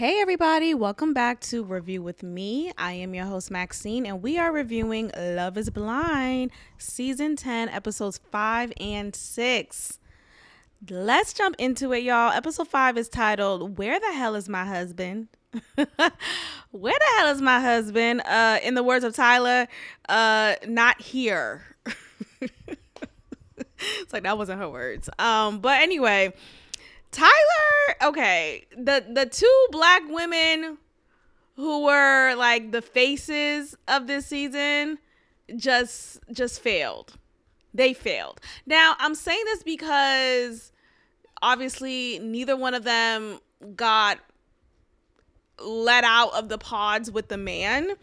Hey everybody, welcome back to Review with Me. I am your host Maxine and we are reviewing Love is Blind, season 10, episodes 5 and 6. Let's jump into it, y'all. Episode 5 is titled Where the Hell is My Husband? Where the hell is my husband? In the words of Tyler, not here. It's like that wasn't her words. But anyway, Tyler, okay, the two black women who were like the faces of this season just failed. They failed. Now, I'm saying this because obviously neither one of them got let out of the pods with the man.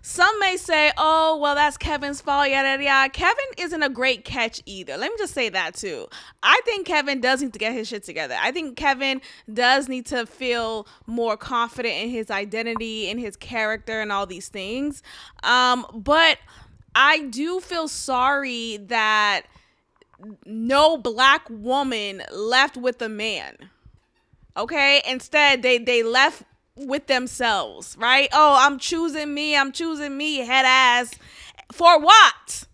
Some may say, oh, well, that's Kevin's fault, yada, yada, yada. Kevin isn't a great catch either. Let me just say that, too. I think Kevin does need to get his shit together. I think Kevin does need to feel more confident in his identity, in his character, and all these things. But I do feel sorry that no black woman left with the man. Okay? Instead, they left with themselves, right? Oh, I'm choosing me, head ass. For what?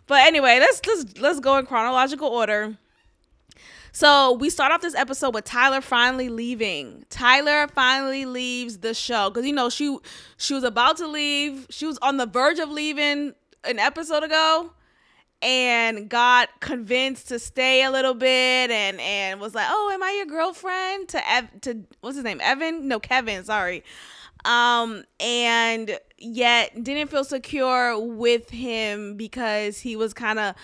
But anyway, let's go in chronological order. So we start off this episode with Tyler finally leaving. Tyler finally leaves the show because she was about to leave. She was on the verge of leaving an episode ago, and got convinced to stay a little bit and was like, oh, am I your girlfriend? To what's his name? Evan? No, Kevin, sorry. And yet didn't feel secure with him because he was kind of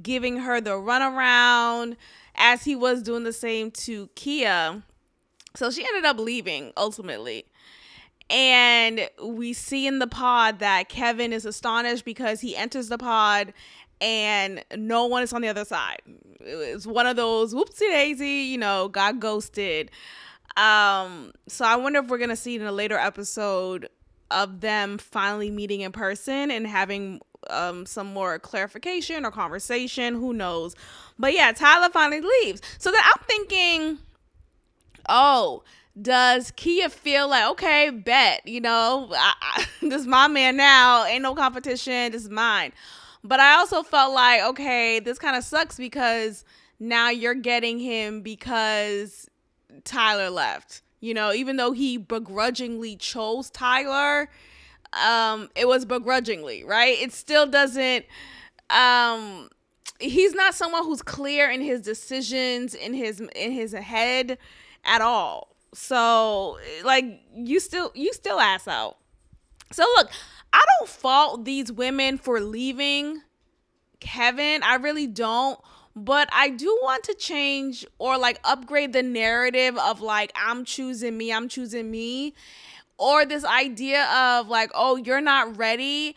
giving her the runaround as he was doing the same to Kia. So she ended up leaving ultimately. And we see in the pod that Kevin is astonished because he enters the pod and no one is on the other side. It's one of those whoopsie daisy, got ghosted. So I wonder if we're going to see in a later episode of them finally meeting in person and having some more clarification or conversation. Who knows? But yeah, Tyler finally leaves. So then I'm thinking, oh, does Kia feel like, okay, bet, this is my man now. Ain't no competition. This is mine. But I also felt like, okay, this kind of sucks because now you're getting him because Tyler left. Even though he begrudgingly chose Tyler, it was begrudgingly, right? It still doesn't, he's not someone who's clear in his decisions, in his head at all. So, like, you still ass out. So, look, I don't fault these women for leaving Kevin. I really don't. But I do want to change or, like, upgrade the narrative of, like, I'm choosing me. Or this idea of, like, oh, you're not ready.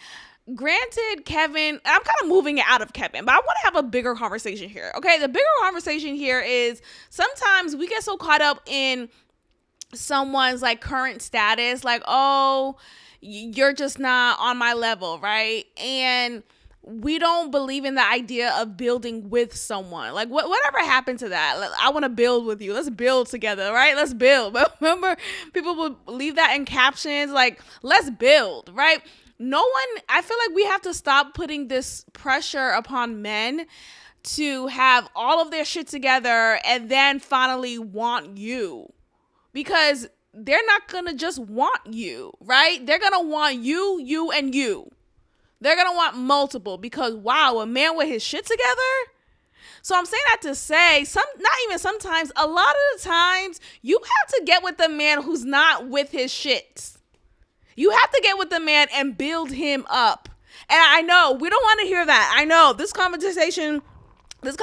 Granted, Kevin, I'm kind of moving it out of Kevin, but I want to have a bigger conversation here. Okay, the bigger conversation here is sometimes we get so caught up in someone's like current status, like, oh, you're just not on my level, right? And we don't believe in the idea of building with someone. Like, whatever happened to that? I want to build with you. Let's build together, right? Let's build. But remember, people would leave that in captions, like, let's build, right? I feel like we have to stop putting this pressure upon men to have all of their shit together and then finally want you. Because they're not going to just want you, right? They're going to want you, and you. They're going to want multiple because, wow, a man with his shit together? So I'm saying that to say, sometimes, a lot of the times, you have to get with the man who's not with his shits. You have to get with the man and build him up. And I know, we don't want to hear that. I know, this conversation is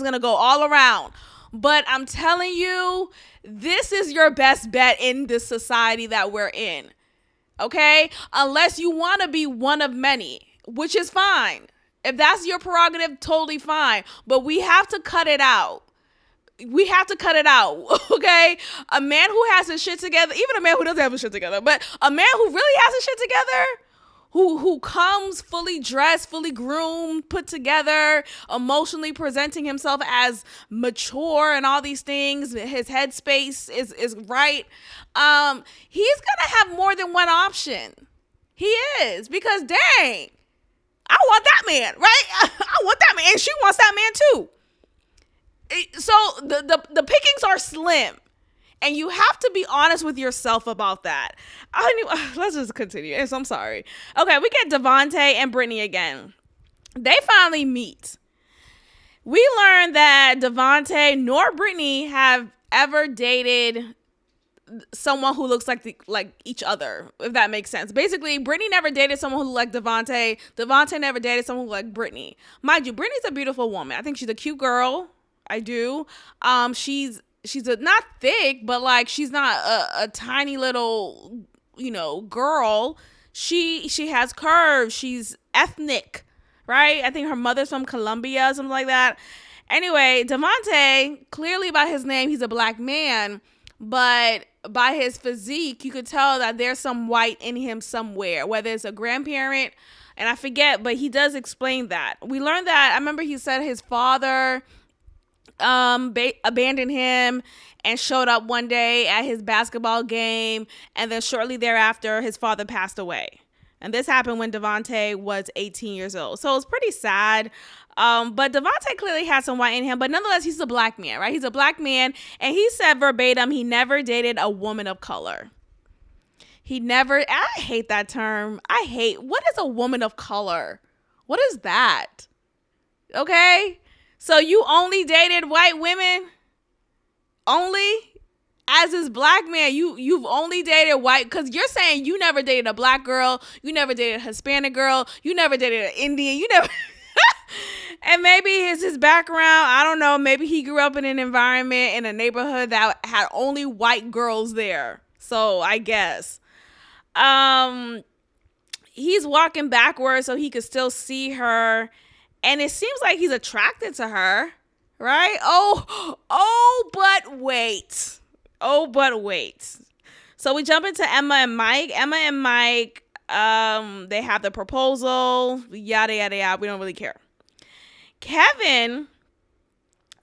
going to go all around. But I'm telling you, this is your best bet in this society that we're in. Okay? Unless you want to be one of many, which is fine. If that's your prerogative, totally fine. But we have to cut it out. Okay? A man who has his shit together, even a man who doesn't have his shit together, but a man who really has his shit together, who comes fully dressed, fully groomed, put together, emotionally presenting himself as mature and all these things. His headspace is right. He's gonna have more than one option. He is, because dang, I want that man, right? I want that man, and she wants that man too. So the pickings are slim. And you have to be honest with yourself about that. Let's just continue. I'm sorry. Okay, we get Devontae and Brittany again. They finally meet. We learned that Devontae nor Brittany have ever dated someone who looks like each other, if that makes sense. Basically, Brittany never dated someone who looked like Devontae. Devontae never dated someone who looked like Brittany. Mind you, Brittany's a beautiful woman. I think she's a cute girl. I do. She's not thick, but like she's not a tiny little, girl. She has curves. She's ethnic, right? I think her mother's from Colombia, something like that. Anyway, Devontae, clearly by his name, he's a black man, but by his physique, you could tell that there's some white in him somewhere, whether it's a grandparent, and I forget, but he does explain that. We learned that, I remember he said his father abandoned him and showed up one day at his basketball game, and then shortly thereafter his father passed away, and this happened when Devontae was 18 years old. So it was pretty sad. But Devontae clearly had some white in him, but nonetheless he's a black man, right? He's a black man, and he said verbatim he never dated a woman of color. I hate that term. What is a woman of color? What is that? Okay, so you only dated white women? Only? As this black man, you've only dated white, because you're saying you never dated a black girl, you never dated a Hispanic girl, you never dated an Indian, you never and maybe his background, I don't know, maybe he grew up in an environment in a neighborhood that had only white girls there. So I guess he's walking backwards so he could still see her, and it seems like he's attracted to her, right? But wait. So we jump into Emma and Mike. They have the proposal, yada, yada, yada. We don't really care. Kevin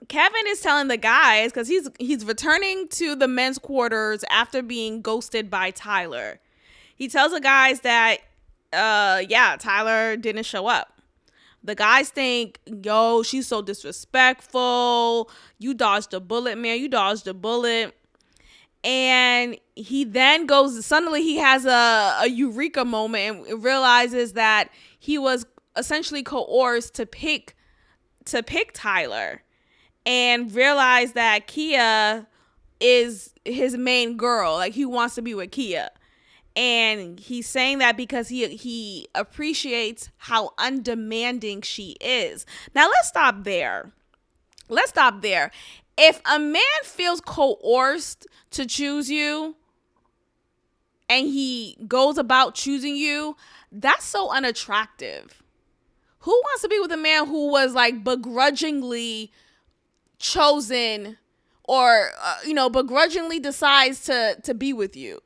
is telling the guys, because he's returning to the men's quarters after being ghosted by Tyler. He tells the guys that, Tyler didn't show up. The guys think, yo, she's so disrespectful. You dodged a bullet, man. You dodged a bullet. And he then suddenly he has a eureka moment and realizes that he was essentially coerced to pick Tyler, and realize that Kia is his main girl. Like, he wants to be with Kia. And he's saying that because he appreciates how undemanding she is. Now, let's stop there. If a man feels coerced to choose you and he goes about choosing you, that's so unattractive. Who wants to be with a man who was like begrudgingly chosen, or begrudgingly decides to be with you?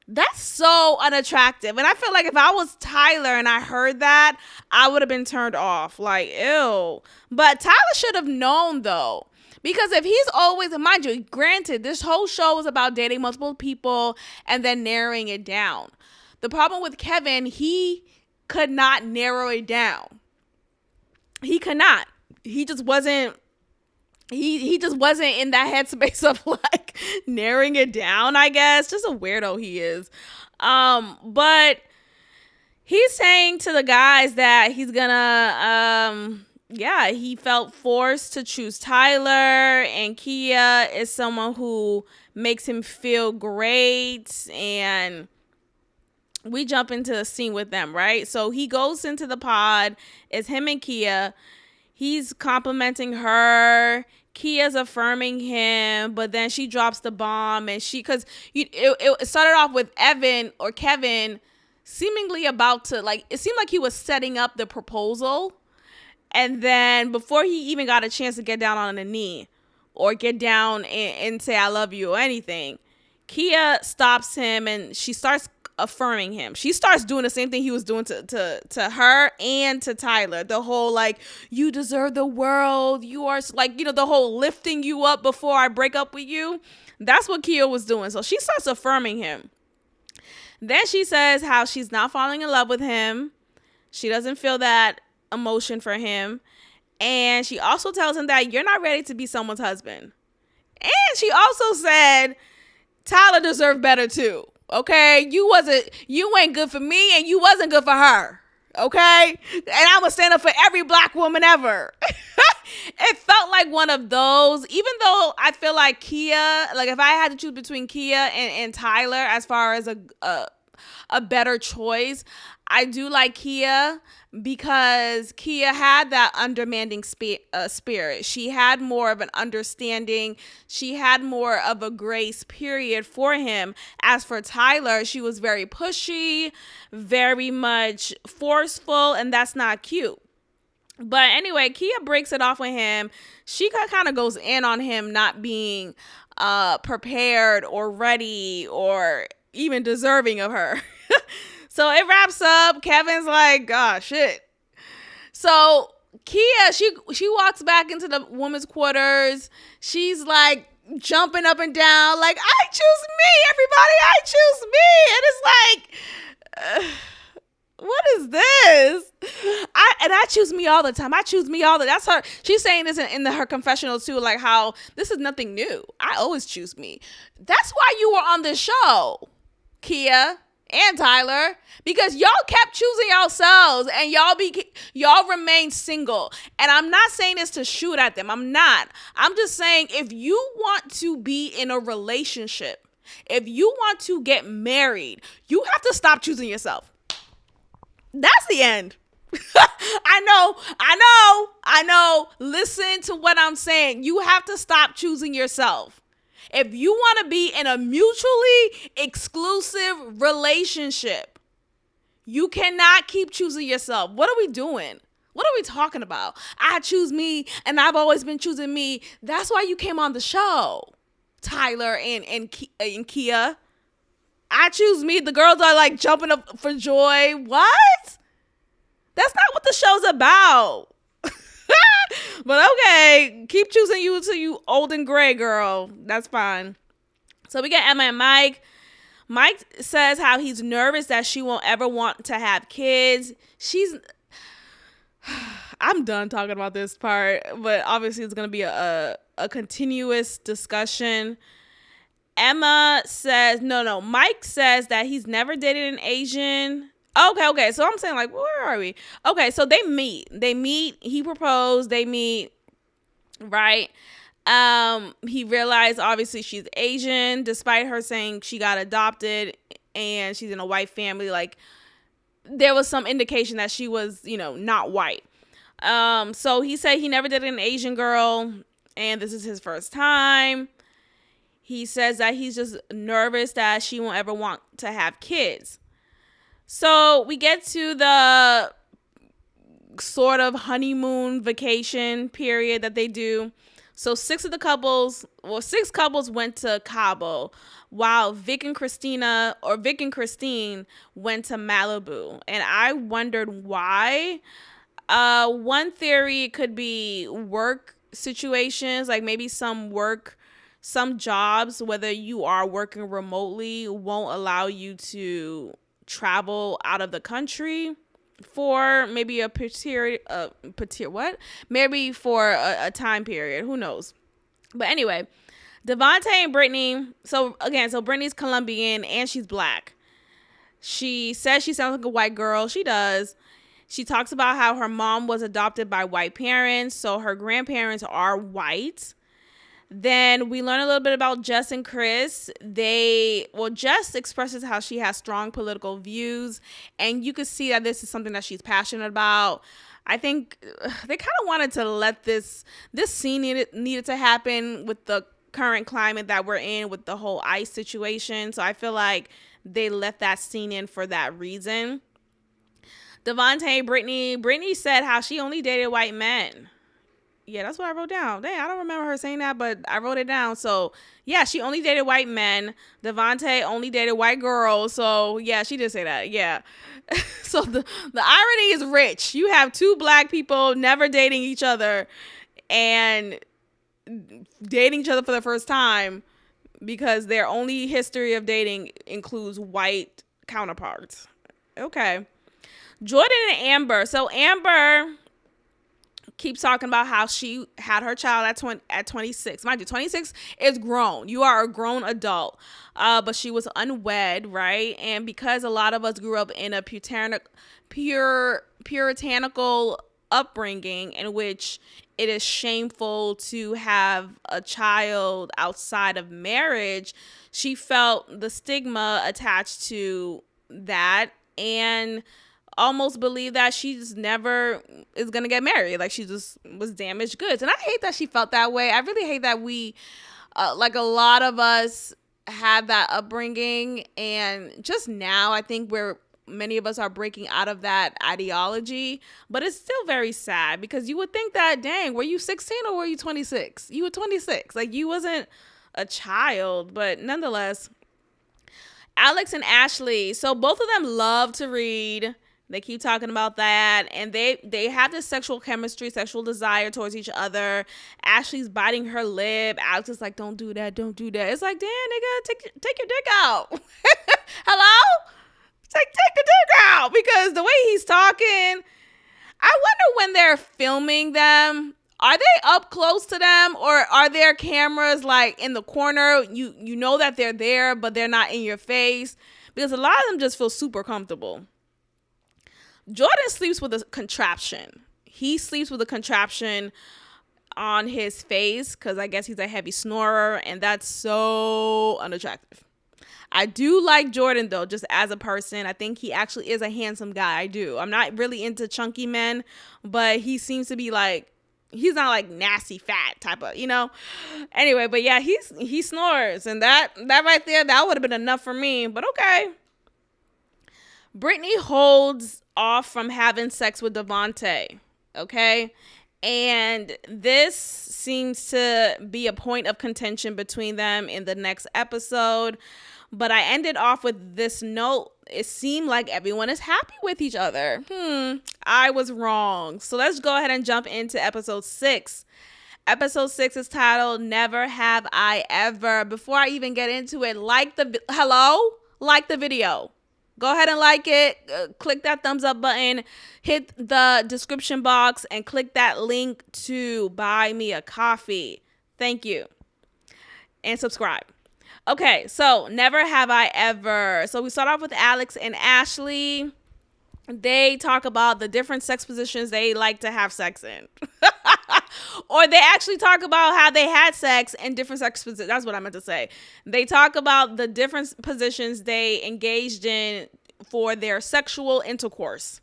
That's so unattractive. And I feel like if I was Tyler and I heard that, I would have been turned off. Like, ew. But Tyler should have known, though. Because if he's always, mind you, granted, this whole show is about dating multiple people and then narrowing it down. The problem with Kevin, he could not narrow it down. He could not. He just wasn't. He just wasn't in that headspace of like narrowing it down, I guess. Just a weirdo he is. But he's saying to the guys that he's gonna, he felt forced to choose Tyler, and Kia is someone who makes him feel great. And we jump into the scene with them, right? So he goes into the pod. It's him and Kia. He's complimenting her. Kia's affirming him, but then she drops the bomb, and because it started off with Kevin seemingly about to, like, it seemed like he was setting up the proposal, and then before he even got a chance to get down on a knee or get down and say I love you or anything, Kia stops him, and she starts affirming him. She starts doing the same thing he was doing to her and to Tyler. The whole like, you deserve the world. You are like, the whole lifting you up before I break up with you. That's what Kia was doing. So she starts affirming him. Then she says how she's not falling in love with him. She doesn't feel that emotion for him. And she also tells him that you're not ready to be someone's husband. And she also said Tyler deserved better too. Okay? You ain't good for me and you wasn't good for her. Okay? And I'm gonna stand up for every black woman ever. It felt like one of those, even though I feel like Kia, like if I had to choose between Kia and Tyler as far as a better choice, I do like Kia because Kia had that undemanding spirit. She had more of an understanding. She had more of a grace period for him. As for Tyler, she was very pushy, very much forceful, and that's not cute. But anyway, Kia breaks it off with him. She kind of goes in on him not being prepared or ready or even deserving of her. So it wraps up. Kevin's like, oh, shit. So Kia, she walks back into the women's quarters. She's like jumping up and down like, I choose me, everybody, I choose me. And it's like... what is this? I choose me all the time. I choose me all the. That's her. She's saying this in her confessional too, like how this is nothing new. I always choose me. That's why you were on the show, Kia and Tyler, because y'all kept choosing yourselves and y'all remain single. And I'm not saying this to shoot at them. I'm not. I'm just saying if you want to be in a relationship, if you want to get married, you have to stop choosing yourself. That's the end. I know. Listen to what I'm saying. You have to stop choosing yourself. If you want to be in a mutually exclusive relationship, you cannot keep choosing yourself. What are we doing? What are we talking about? I choose me and I've always been choosing me. That's why you came on the show, Tyler and Kia. I choose me. The girls are like jumping up for joy. What? That's not what the show's about. But okay, keep choosing you till you old and gray, girl. That's fine. So we get Emma and Mike. Mike says how he's nervous that she won't ever want to have kids. I'm done talking about this part, but obviously it's going to be a continuous discussion. Emma says, no, Mike says that he's never dated an Asian. Okay. So I'm saying, like, where are we? Okay, so they meet. He proposed. They meet, right? He realized, obviously, she's Asian, despite her saying she got adopted and she's in a white family. Like, there was some indication that she was, not white. So he said he never dated an Asian girl, and this is his first time. He says that he's just nervous that she won't ever want to have kids. So we get to the sort of honeymoon vacation period that they do. So six couples went to Cabo, while Vic and Christine went to Malibu. And I wondered why. One theory could be work situations, like maybe some jobs, whether you are working remotely, won't allow you to travel out of the country for maybe maybe for a time period. Who knows? But anyway, Devontae and Brittany. So Brittany's Colombian and she's black. She says she sounds like a white girl. She does. She talks about how her mom was adopted by white parents, so her grandparents are white. Then we learn a little bit about Jess and Chris. Jess expresses how she has strong political views, and you could see that this is something that she's passionate about. I think they kind of wanted to let this scene needed to happen with the current climate that we're in with the whole ICE situation. So I feel like they left that scene in for that reason. Devontae, Brittany said how she only dated white men. Yeah, that's what I wrote down. Dang, I don't remember her saying that, but I wrote it down. So yeah, she only dated white men. Devontae only dated white girls. So yeah, she did say that. Yeah. So the irony is rich. You have two black people never dating each other and dating each other for the first time because their only history of dating includes white counterparts. Okay. Jordan and Amber. So Amber keeps talking about how she had her child at 26. Mind you, 26 is grown. You are a grown adult. But she was unwed, right? And because a lot of us grew up in a puritanical upbringing in which it is shameful to have a child outside of marriage, she felt the stigma attached to that and almost believed that she just never is gonna get married. Like she just was damaged goods. And I hate that she felt that way. I really hate that we like a lot of us had that upbringing, and just now I think many of us are breaking out of that ideology, but it's still very sad because you would think that, dang, were you 16 or were you 26? You were 26. Like you wasn't a child, but nonetheless, Alex and Ashley. So both of them love to read. They keep talking about that, and they have this sexual chemistry, sexual desire towards each other. Ashley's biting her lip. Alex is like, "Don't do that, don't do that." It's like, damn, nigga, take your dick out. Hello, take the dick out, because the way he's talking, I wonder when they're filming them. Are they up close to them, or are there cameras like in the corner? You know that they're there, but they're not in your face, because a lot of them just feel super comfortable. Jordan sleeps with a contraption. He sleeps with a contraption on his face because I guess he's a heavy snorer, and that's so unattractive. I do like Jordan, though, just as a person. I think he actually is a handsome guy. I do. I'm not really into chunky men, but he seems to be like, he's not like nasty fat type of, Anyway, but yeah, he snores, and that right there, that would have been enough for me, but okay. Brittany holds off from having sex with Devontae, okay? And this seems to be a point of contention between them in the next episode. But I ended off with this note. It seemed like everyone is happy with each other. I was wrong. So let's go ahead and jump into episode 6. Episode 6 is titled Never Have I Ever. Before I even get into it, like the video. Go ahead and like it. Click that thumbs up button. Hit the description box and click that link to buy me a coffee. Thank you. And subscribe. Okay, so never have I ever. So we start off with Alex and Ashley. They talk about the different sex positions they like to have sex in. Or they actually talk about how they had sex in different sex positions. That's what I meant to say. They talk about the different positions they engaged in for their sexual intercourse.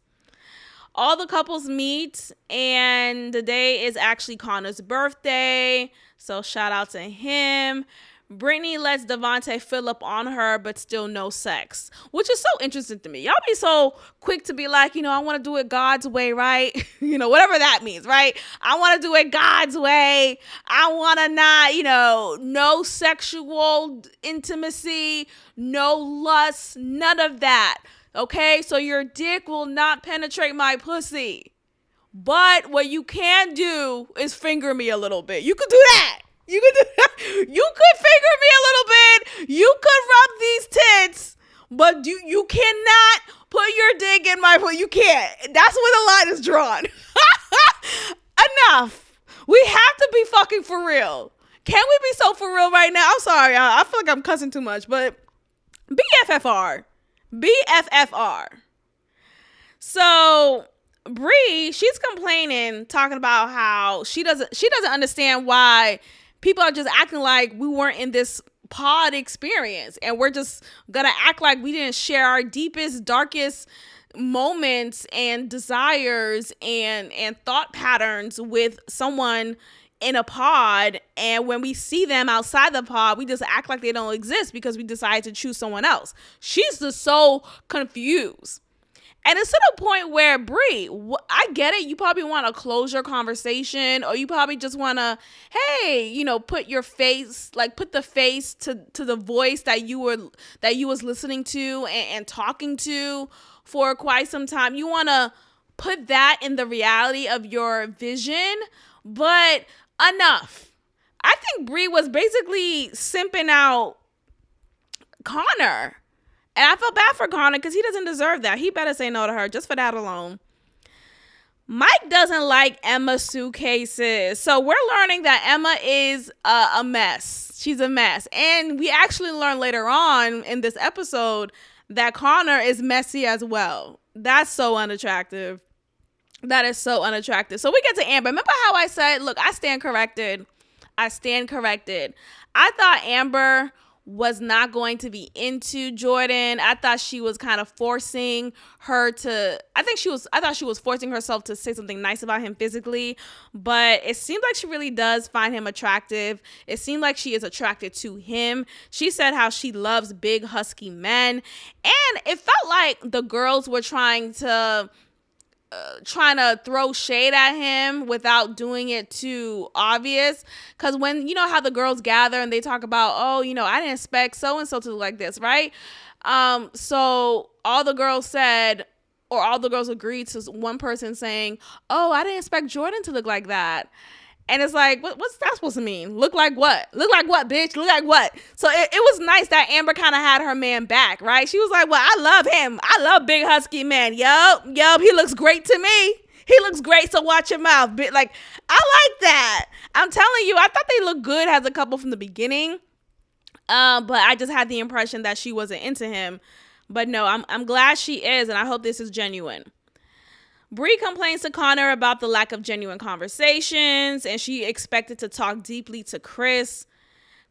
All the couples meet, and the day is actually Connor's birthday. So shout out to him. Brittany lets Devontae fill up on her, but still no sex, which is so interesting to me. Y'all be so quick to be like, I want to do it God's way, right? Whatever that means, right? I want to do it God's way. I want to not, no sexual intimacy, no lust, none of that. Okay, so your dick will not penetrate my pussy. But what you can do is finger me a little bit. You could do that. You could finger me a little bit. You could rub these tits, but you cannot put your dick in my foot. You can't. That's where the line is drawn. Enough. We have to be fucking for real. Can we be so for real right now? I'm sorry. I feel like I'm cussing too much, but BFFR. BFFR. So Bree, she's complaining, talking about how she doesn't understand why people are just acting like we weren't in this pod experience, and we're just gonna act like we didn't share our deepest, darkest moments and desires and thought patterns with someone in a pod, and when we see them outside the pod, we just act like they don't exist because we decided to choose someone else. She's just so confused. And it's to the point where, Brie, I get it. You probably want a closure conversation, or you probably just want to, hey, put your face, like put the face to the voice that you was listening to and talking to for quite some time. You want to put that in the reality of your vision, but enough. I think Brie was basically simping out Connor. And I felt bad for Connor because he doesn't deserve that. He better say no to her just for that alone. Mike doesn't like Emma's suitcases. So we're learning that Emma is a mess. She's a mess. And we actually learn later on in this episode that Connor is messy as well. That's so unattractive. That is so unattractive. So we get to Amber. Remember how I said, look, I stand corrected. I thought Amber was not going to be into Jordan. I thought she was kind of forcing her to, I thought she was forcing herself to say something nice about him physically, but it seems like she really does find him attractive. It seemed like she is attracted to him. She said how she loves big, husky men, and it felt like the girls were trying to throw shade at him without doing it too obvious. Because when, how the girls gather and they talk about, oh, I didn't expect so-and-so to look like this, right? So all the girls said, or all the girls agreed to one person saying, oh, I didn't expect Jordan to look like that. And it's like, what's that supposed to mean? Look like what? Look like what, bitch? Look like what? So it was nice that Amber kind of had her man back, right? She was like, well, I love him. I love big husky men. Yup. He looks great to me. He looks great, so watch your mouth. Like, I like that. I'm telling you, I thought they looked good as a couple from the beginning. But I just had the impression that she wasn't into him. But no, I'm glad she is, and I hope this is genuine. Brie complains to Connor about the lack of genuine conversations, and she expected to talk deeply to Chris.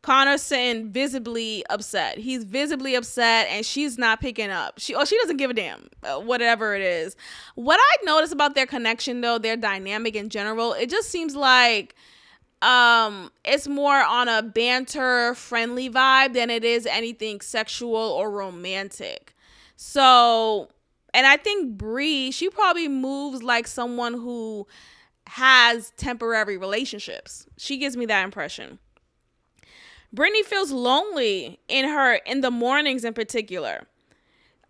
Connor's sitting visibly upset. He's visibly upset, and she's not picking up. She doesn't give a damn, whatever it is. What I noticed about their connection, though, their dynamic in general, it just seems like it's more on a banter, friendly vibe than it is anything sexual or romantic. So, and I think Brie, she probably moves like someone who has temporary relationships. She gives me that impression. Brittany feels lonely in the mornings in particular.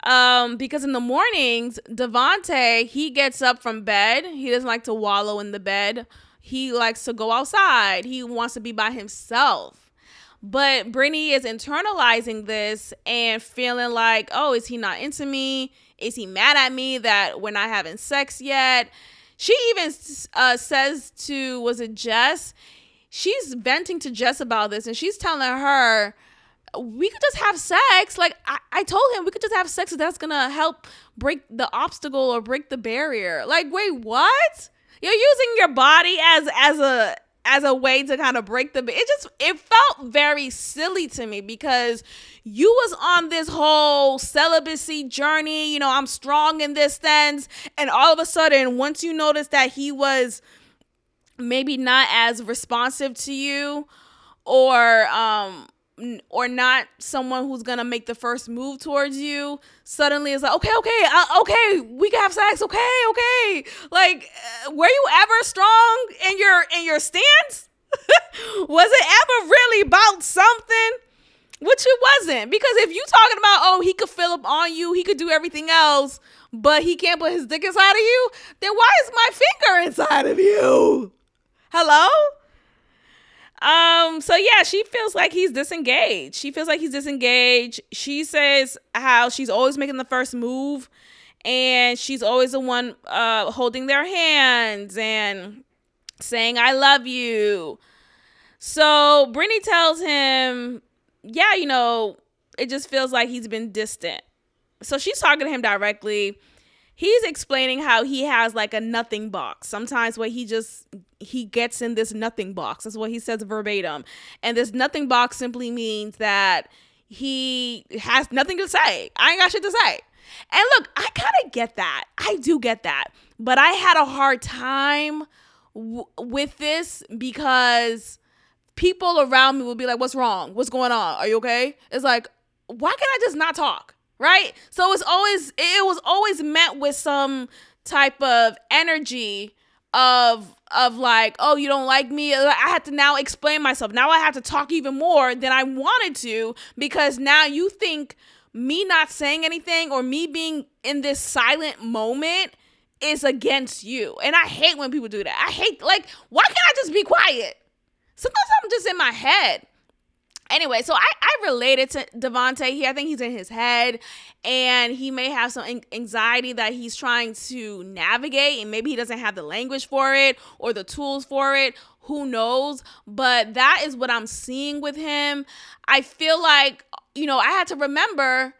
Because in the mornings, Devontae, he gets up from bed. He doesn't like to wallow in the bed. He likes to go outside. He wants to be by himself. But Brittany is internalizing this and feeling like, oh, is he not into me? Is he mad at me that we're not having sex yet? She even says to, was it Jess? She's venting to Jess about this, and she's telling her, we could just have sex. Like, I told him we could just have sex. That's going to help break the obstacle or break the barrier. Like, wait, what? You're using your body as a way to kind of break the, it felt very silly to me because you was on this whole celibacy journey. I'm strong in this sense. And all of a sudden, once you notice that he was maybe not as responsive to you, or not someone who's gonna make the first move towards you, suddenly it's like, okay, we can have sex, okay. Like, were you ever strong in your stance? Was it ever really about something? Which it wasn't, because if you talking about, oh, he could fill up on you, he could do everything else, but he can't put his dick inside of you, then why is my finger inside of you? Hello? So yeah, she feels like he's disengaged. She says how she's always making the first move, and she's always the one holding their hands and saying, I love you. So Brittany tells him, yeah, it just feels like he's been distant. So she's talking to him directly. He's explaining how he has like a nothing box. Sometimes where he gets in this nothing box. That's what he says verbatim. And this nothing box simply means that he has nothing to say. I ain't got shit to say. And look, I kind of get that. I do get that. But I had a hard time with this because people around me will be like, what's wrong? What's going on? Are you okay? It's like, why can't I just not talk? right? So it was always met with some type of energy of like, oh, you don't like me. I had to now explain myself. Now I have to talk even more than I wanted to, because now you think me not saying anything or me being in this silent moment is against you. And I hate when people do that. I hate, like, why can't I just be quiet? Sometimes I'm just in my head. Anyway, so I related to Devontae. I think he's in his head, and he may have some anxiety that he's trying to navigate, and maybe he doesn't have the language for it or the tools for it. Who knows? But that is what I'm seeing with him. I feel like, I had to remember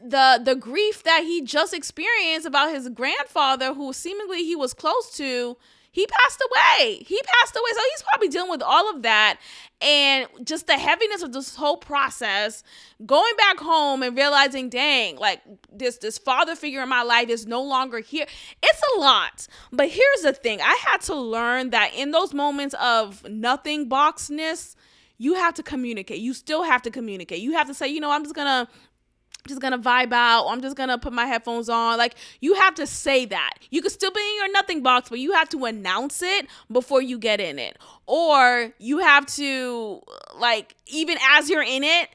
the grief that he just experienced about his grandfather, who seemingly he was close to. He passed away. So he's probably dealing with all of that. And just the heaviness of this whole process, going back home and realizing, dang, like this father figure in my life is no longer here. It's a lot. But here's the thing. I had to learn that in those moments of nothing boxness, you have to communicate. You still have to communicate. You have to say, I'm just gonna vibe out, or I'm just gonna put my headphones on. Like, you have to say that. You could still be in your nothing box, but you have to announce it before you get in it. Or you have to, like, even as you're in it,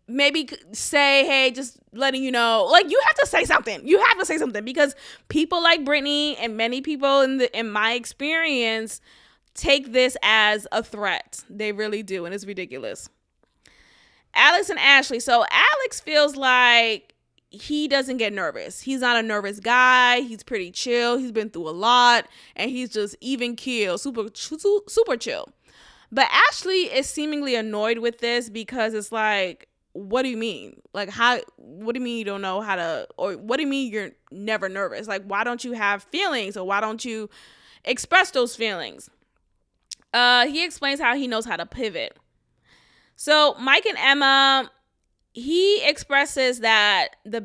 maybe say, hey, just letting you know. Like, you have to say something. Because people like Brittany and many people in my experience take this as a threat. They really do, and it's ridiculous. Alex and Ashley. So Alex feels like he doesn't get nervous. He's not a nervous guy. He's pretty chill. He's been through a lot, and he's just even keel, super chill. But Ashley is seemingly annoyed with this, because it's like, what do you mean? Like, what do you mean you don't know how to, or what do you mean you're never nervous? Like, why don't you have feelings, or why don't you express those feelings? He explains how he knows how to pivot. So Mike and Emma, he expresses that the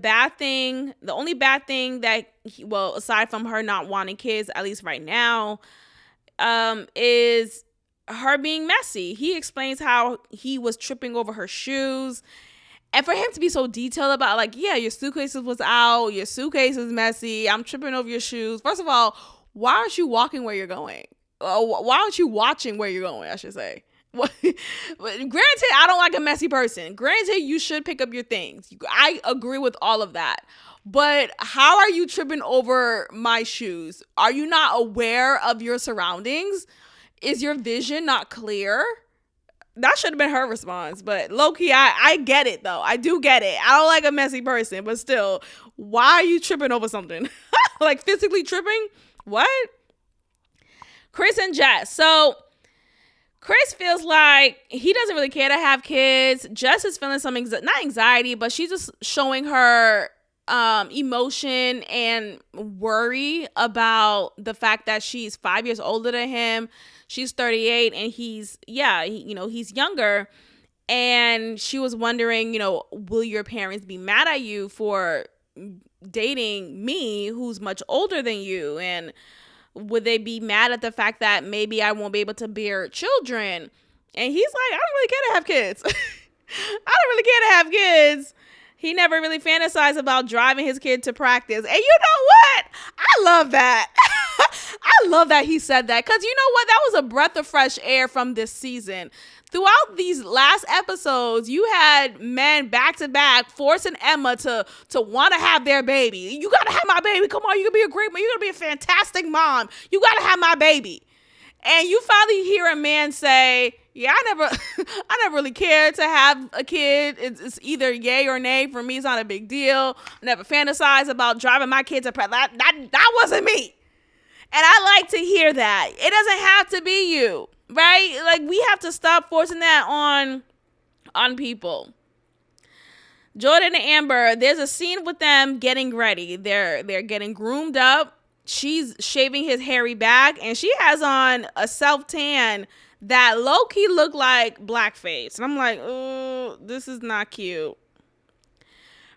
only bad thing that, aside from her not wanting kids, at least right now, is her being messy. He explains how he was tripping over her shoes. And for him to be so detailed about, like, yeah, your suitcases was out, your suitcase is messy, I'm tripping over your shoes. First of all, why aren't you walking where you're going? Why aren't you watching where you're going, I should say? Granted, I don't like a messy person. Granted, you should pick up your things. I agree with all of that. But how are you tripping over my shoes? Are you not aware of your surroundings? Is your vision not clear? That should have been her response. But low-key, I get it, though. I do get it. I don't like a messy person. But still, why are you tripping over something? Like, physically tripping? What? Chris and Jess. So Chris feels like he doesn't really care to have kids. Jess is feeling some not anxiety, but she's just showing her emotion and worry about the fact that she's 5 years older than him. She's 38 and he's younger. And she was wondering, will your parents be mad at you for dating me, who's much older than you? And would they be mad at the fact that maybe I won't be able to bear children? And he's like, I don't really care to have kids. I don't really care to have kids. He never really fantasized about driving his kid to practice. And you know what? I love that. I love that he said that, because you know what? That was a breath of fresh air from this season. Throughout these last episodes, you had men back to back forcing Emma to want to have their baby. You got to have my baby. Come on, you're going to be a great mom. You're going to be a fantastic mom. You got to have my baby. And you finally hear a man say, yeah, I never really cared to have a kid. It's either yay or nay. For me, it's not a big deal. I never fantasized about driving my kids to practice. That wasn't me. And I like to hear that. It doesn't have to be you, right? Like, we have to stop forcing that on people. Jordan and Amber, there's a scene with them getting ready. They're getting groomed up. She's shaving his hairy back, and she has on a self-tan that low-key looked like blackface. And I'm like, oh, this is not cute.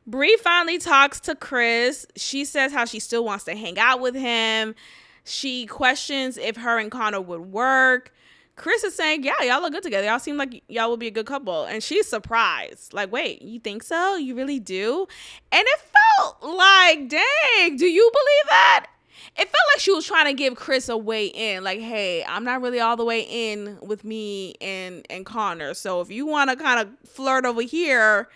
Bree finally talks to Chris. She says how she still wants to hang out with him. She questions if her and Connor would work. Chris is saying, yeah, y'all look good together. Y'all seem like y'all would be a good couple. And she's surprised. Like, wait, you think so? You really do? And it felt like, dang, do you believe that? It felt like she was trying to give Chris a way in. Like, hey, I'm not really all the way in with me and Connor. So if you want to kind of flirt over here,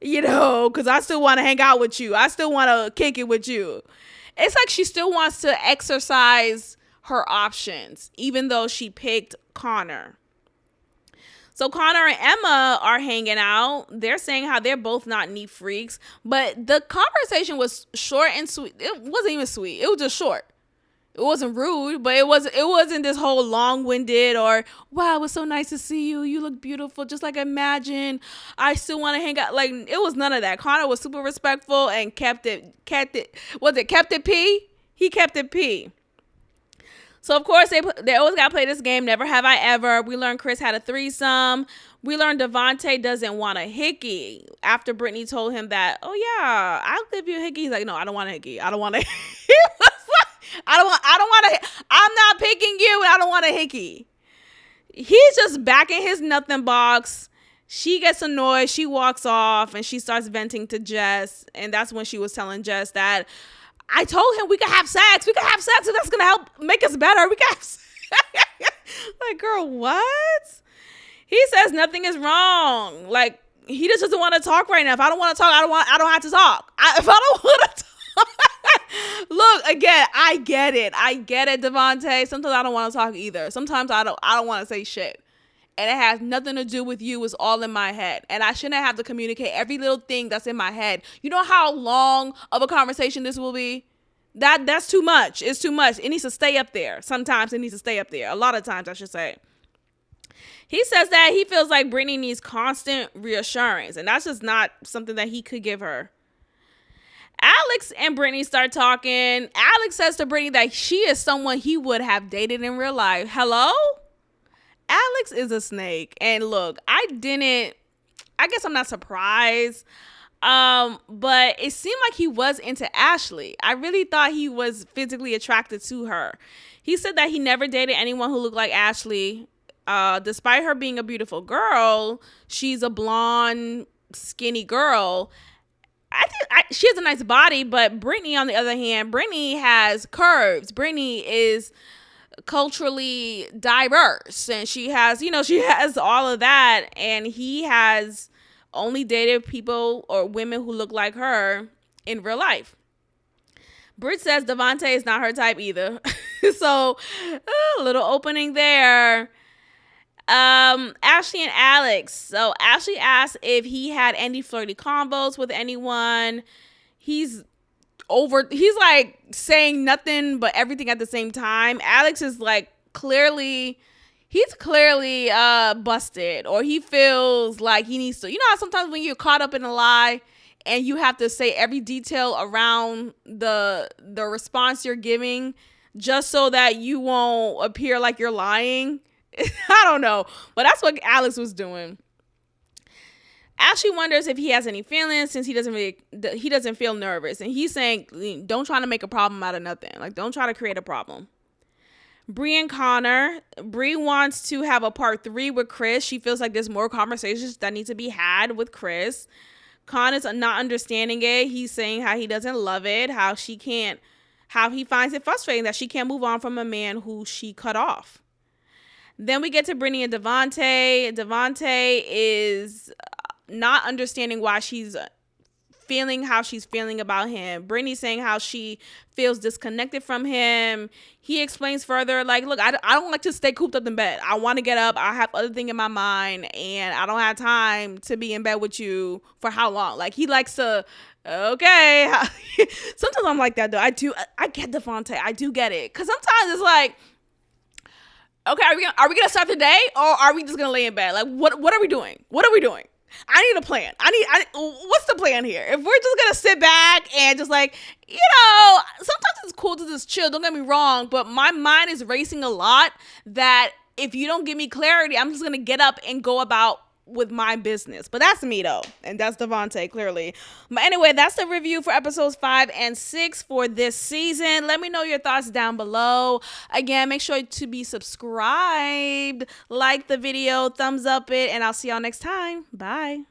because I still want to hang out with you. I still want to kick it with you. It's like she still wants to exercise her options, even though she picked Connor. So Connor and Emma are hanging out. They're saying how they're both not neat freaks, but the conversation was short and sweet. It wasn't even sweet. It was just short. It wasn't rude, but it wasn't this whole long-winded or, wow, it was so nice to see you. You look beautiful. Just like Imagine. I still want to hang out. Like, it was none of that. Connor was super respectful and kept it P? He kept it P. So, of course, they always got to play this game, Never Have I Ever. We learned Chris had a threesome. We learned Devontae doesn't want a hickey after Brittany told him that, oh, yeah, I'll give you a hickey. He's like, no, I don't want a hickey. I don't want a hickey. I don't want to, I'm not picking you. I don't want a hickey. He's just back in his nothing box. She gets annoyed. She walks off and she starts venting to Jess. And that's when she was telling Jess that, I told him we could have sex. We could have sex and that's going to help make us better. We could have sex. Like, girl, what? He says nothing is wrong. Like, he just doesn't want to talk right now. If I don't want to talk, I don't have to talk. If I don't want to talk. Look, again, I get it, Devontae. Sometimes I don't want to talk either. Sometimes I don't want to say shit. And it has nothing to do with you. It's all in my head. And I shouldn't have to communicate every little thing that's in my head. You know how long of a conversation this will be? That's too much. It's too much. It needs to stay up there. Sometimes it needs to stay up there. A lot of times, I should say. He says that he feels like Brittany needs constant reassurance. And that's just not something that he could give her. Alex and Brittany start talking. Alex says to Brittany that she is someone he would have dated in real life. Hello? Alex is a snake. And look, I guess I'm not surprised. But it seemed like he was into Ashley. I really thought he was physically attracted to her. He said that he never dated anyone who looked like Ashley. Despite her being a beautiful girl, she's a blonde, skinny girl. She has a nice body, but Brittany, on the other hand, Brittany has curves. Brittany is culturally diverse, and she has all of that, and he has only dated people or women who look like her in real life. Britt says Devontae is not her type either. So, a little opening there. Ashley and Alex. So Ashley asked if he had any flirty combos with anyone. He's like saying nothing but everything at the same time. Alex is like he's clearly busted, or he feels like he needs to, how sometimes when you're caught up in a lie and you have to say every detail around the response you're giving just so that you won't appear like you're lying. I don't know, but that's what Alex was doing. Ashley wonders if he has any feelings since he doesn't feel nervous, and he's saying, don't try to make a problem out of nothing. Like, don't try to create a problem. Bree and Connor. Bree wants to have a part 3 with Chris. She feels like there's more conversations that need to be had with Chris. Connor's not understanding it. He's saying how he doesn't love it, how he finds it frustrating that she can't move on from a man who she cut off. Then we get to Brittany and Devontae. Devontae is not understanding why she's feeling how she's feeling about him. Brittany saying how she feels disconnected from him. He explains further, like, look, I don't like to stay cooped up in bed. I want to get up. I have other things in my mind, and I don't have time to be in bed with you for how long. Like, he likes to, okay. Sometimes I'm like that, though. I get Devontae. I do get it. Because sometimes it's like, okay, are we gonna start today, or are we just gonna lay in bed? Like, what are we doing? What are we doing? I need a plan. What's the plan here? If we're just gonna sit back and just like, sometimes it's cool to just chill. Don't get me wrong, but my mind is racing a lot. That if you don't give me clarity, I'm just gonna get up and go about with my business. But that's me though, and that's Devontae clearly. But anyway, that's the review for episodes 5 and 6 for this season. Let me know your thoughts down below. Again, make sure to be subscribed, like the video, thumbs up it, and I'll see y'all next time. Bye.